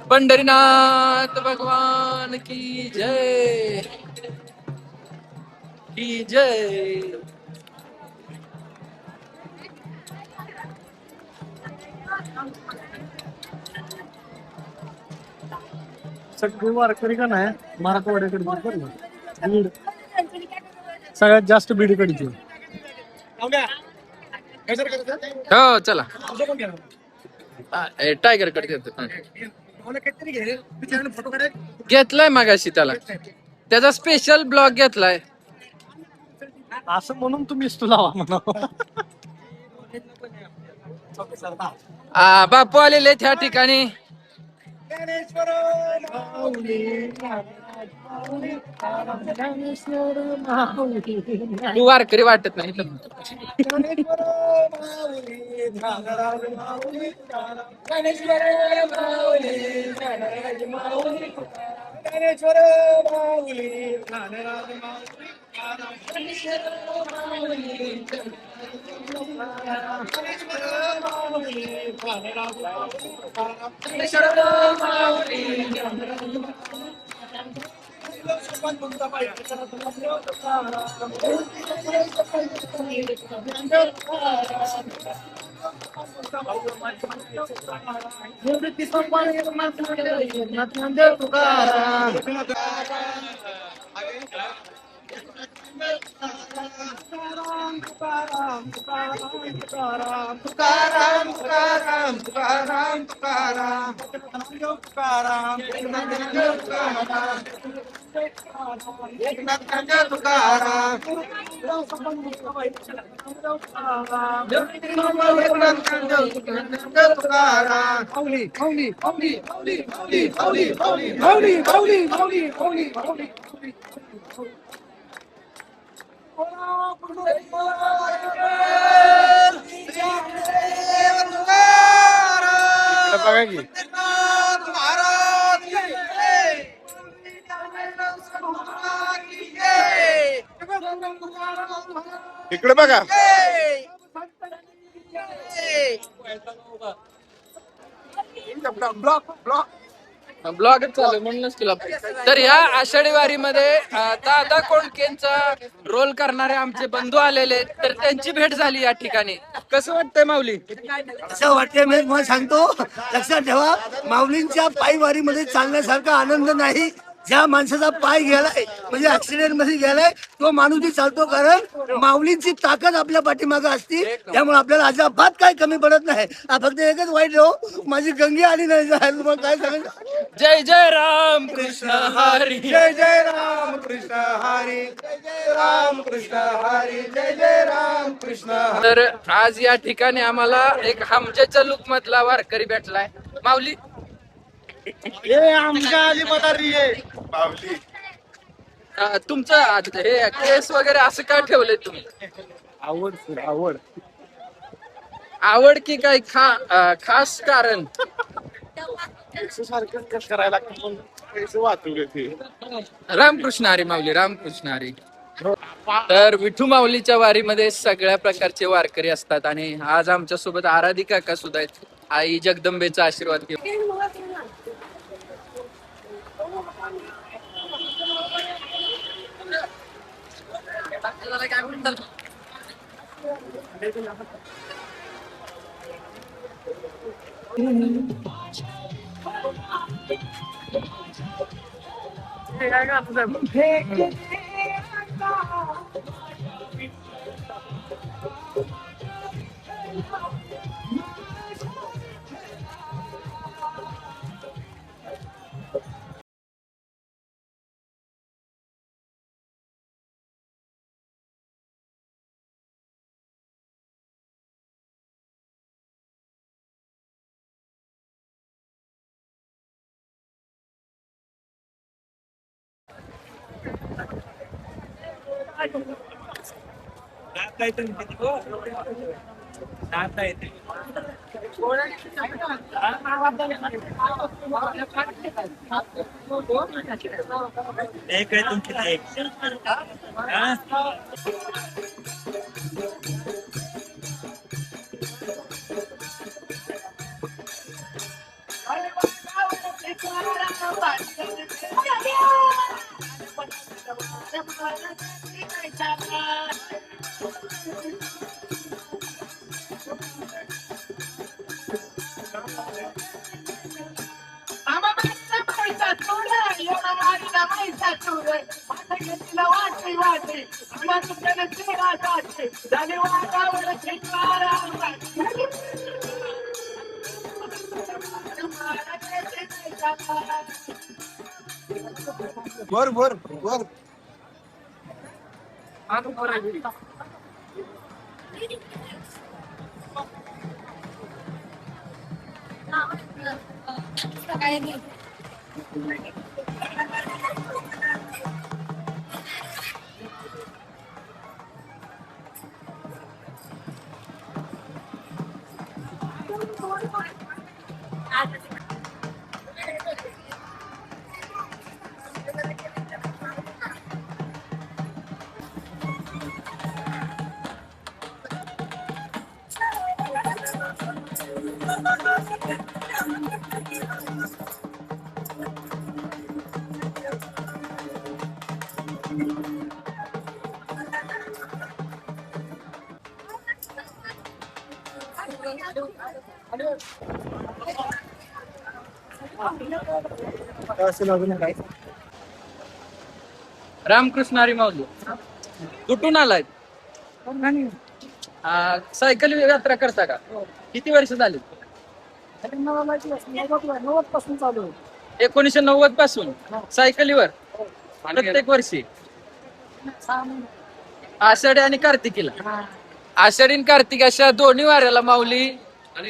पंढरीनाथ भगवान की जय, की जय. सगळे वारकरी का नाही मराठवाड्याकडे बीड सगळ्यात जास्त बीडकडचे. हो चला. टायगर कट घेतलाय मागाशी त्याला, त्याचा स्पेशल ब्लॉग घेतलाय. असं म्हणून तुम्हीच तुला म्हणा. बापू आलेले त्या ठिकाणी. तू वारकरी वाटत नाही. इकडे बघा. ब्लॉगच चालू म्हणूनच तुला. तर या आषाढी वारीमध्ये दादा कोंडकेंचा रोल करणारे आमचे बंधू आलेले, तर त्यांची भेट झाली या ठिकाणी. कसं वाटतंय माऊली? असं वाटतंय मी तुम्हाला सांगतो, लक्षात ठेवा, माऊलींच्या पायवारीमध्ये चालण्यासारखा आनंद नाही. ज्या माणसाचा पाय गेलाय म्हणजे ऍक्सिडेंट मध्ये गेलाय तो माणूस बी चालतो, कारण माऊलींची ताकद आपल्या पाठीमागे असती. त्यामुळे आपल्याला अजिबात काय कमी पडत नाही. फक्त एकच वाईट हो, माझी गंगी आली नाही. तुम्हाला काय सांगायचं? जय जय राम कृष्ण हरी, जय जय राम कृष्ण हरी, जय जय राम कृष्ण हरी, जय जय राम कृष्ण. तर आज या ठिकाणी आम्हाला एक हमजेच्या लुक मधला वारकरी भेटलाय. माऊली आमच्या आधी मदारी आहे बावली. तुमचं हे केस वगैरे असं काय ठेवलंय तुम्ही? आवड आवड आवड की काय खास कारण? सारखं कष्ट करायला लागतं, पैसे वाचवले ते. रामकृष्ण हरी माऊली, रामकृष्ण हरी. तर विठू माऊलीच्या वारीमध्ये सगळ्या प्रकारचे वारकरी असतात आणि आज आमच्या सोबत आराधी काका सुद्धा आहेत. आई जगदंबेचा आशीर्वाद घेऊन. काय म्हणतात? एक आहे तुमची एक. वर वर वर. रामकृष्ण हरी माऊली कुठून आलाय? सायकल यात्रा करता का? किती वर्ष झाली? 90 पासून चालू आहे. 1990 पासून सायकलीवर प्रत्येक वर्षी आषाढी आणि कार्तिकीला. आषाढी आणि कार्तिक अशा दोन्ही वाऱ्याला माऊली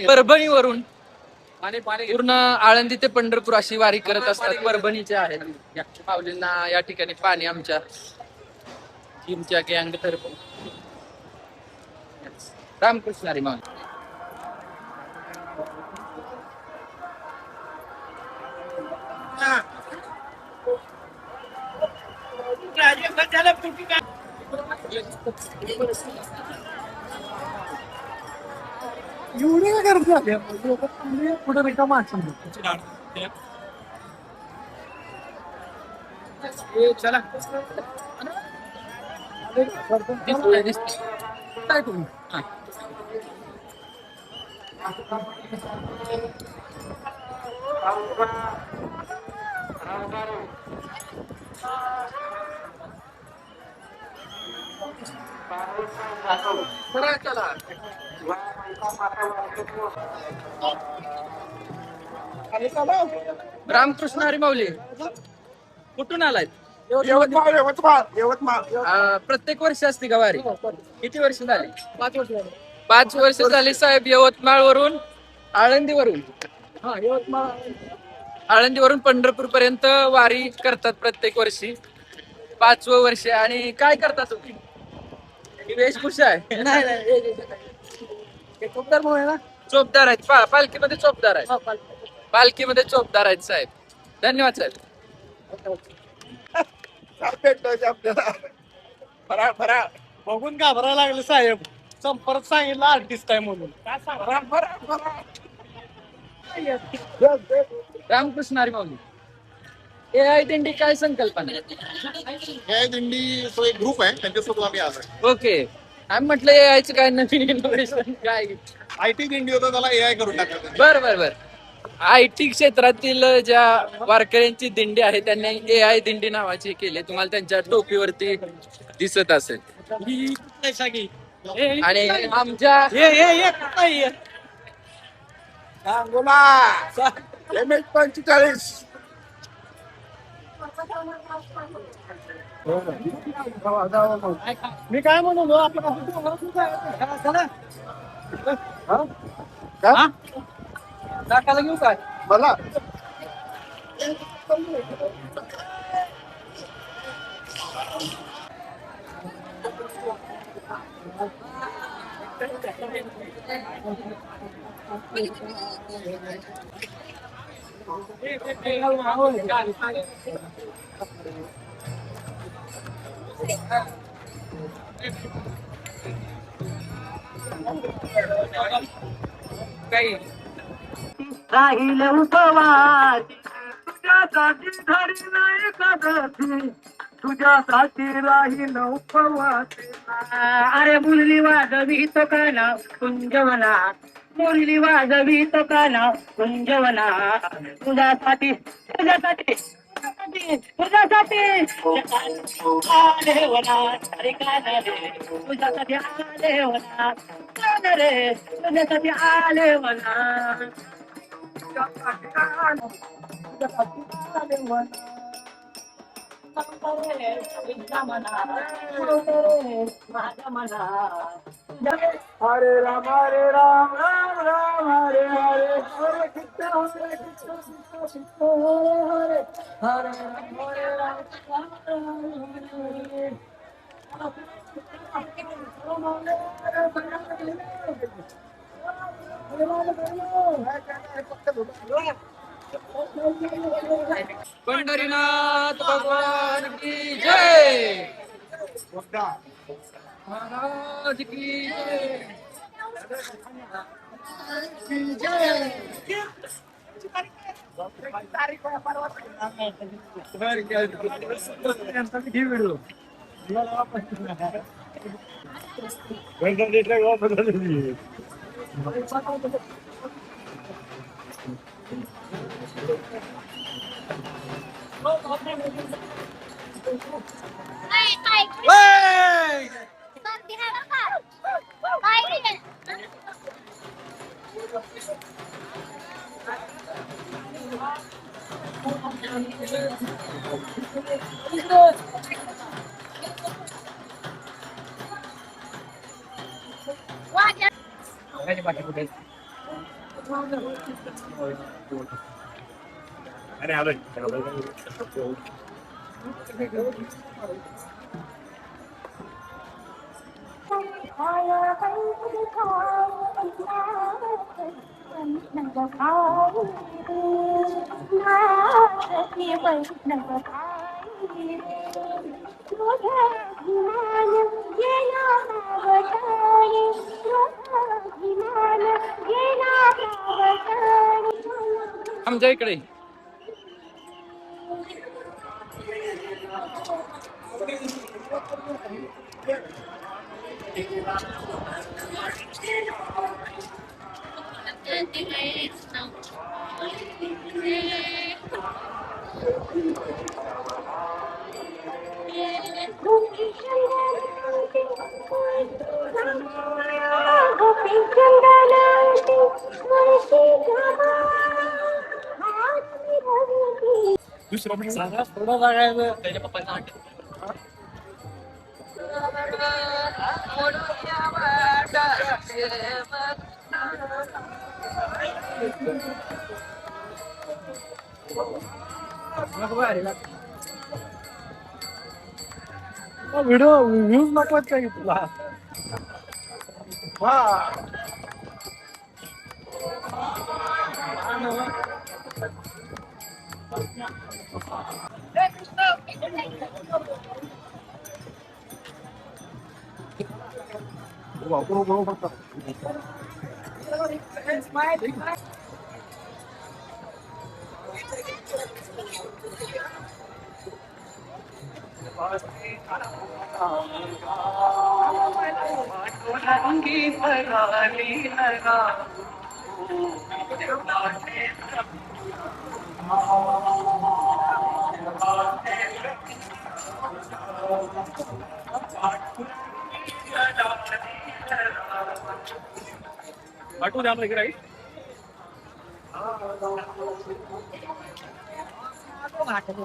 परभणीवरून पूर्ण आळंदी ते पंढरपूर अशी वारी करत असतात. परभणीचे आहेत या माऊलींना या ठिकाणी पाणी आमच्या टीमच्या गँग तर्फे. रामकृष्ण हरी माऊली. एवढी काय गर्दी झाली पुढे रिका माणसं चला काय तुम्ही रामकृष्ण हरी माऊली कुठून आलाय? यवतमाळ यवतमाळ यवतमाळ. प्रत्येक वर्षी असते का वारी? किती वर्ष झाली? 5 वर्ष झाली साहेब. यवतमाळ वरून आळंदीवरून आळंदीवरून पंढरपूर पर्यंत वारी करतात प्रत्येक वर्षी. 5वं वर्ष. आणि काय करता तुम्ही? ही वेशभूषा आहे? चोपदार म्हणून ना. चोपदार आहेत. पालखीमध्ये चोपदार आहेत. पालखीमध्ये चोपदार आहेत साहेब. धन्यवाद साहेब. आपल्याला फराळ फराळ बघून घाबरायला लागले साहेब. संपर्क सांगितलं आर्टिस्ट आहे म्हणून. काय सांगा फराळ फराळ. रामकृष्ण हरी माऊली. AI दिंडी काय संकल्पना आहे? हे दिंडी तो एक ग्रुप आहे त्यांच्यासोबत आम्ही आलोय. ओके. आम्ही म्हटलं AI चं काय नवीन इनोव्हेशन काय? IT दिंडी होतं त्याला AI करून टाकलं. बर. IT क्षेत्रातील ज्या वारकऱ्यांची दिंडी आहे त्यांनी AI दिंडी नावाची केली. तुम्हाला त्यांच्या टोपीवरती दिसत असेल. आणि आमच्या MS45. मी काय म्हणलो आपण दाखवायला घेऊ काय? मला काही राहील उपवास तुझ्यासाठी धरला एकादशी तुझ्यासाठी राहील उपवास अरे मुरली वाजवी तो काना कुंजवना मुरली वाजवी तो काना कुंजवना तुझ्यासाठी तुझ्यासाठी तुझ्यासाठी आले वना अरे काना रे तुझ्यासाठी आले वना काना रे तुझ्यासाठी आले वना हरे राम राम राम हरे हरे हरे कृष्ण कृष्ण हरे हरे हरे राम हरे पंढरीनाथ भगवान की जय, महाराज की जय. आमच्या इकडे व्हिडिओ व्ह्यूज नको की तुला आठवू द्या आम्हाला इकडे वाटत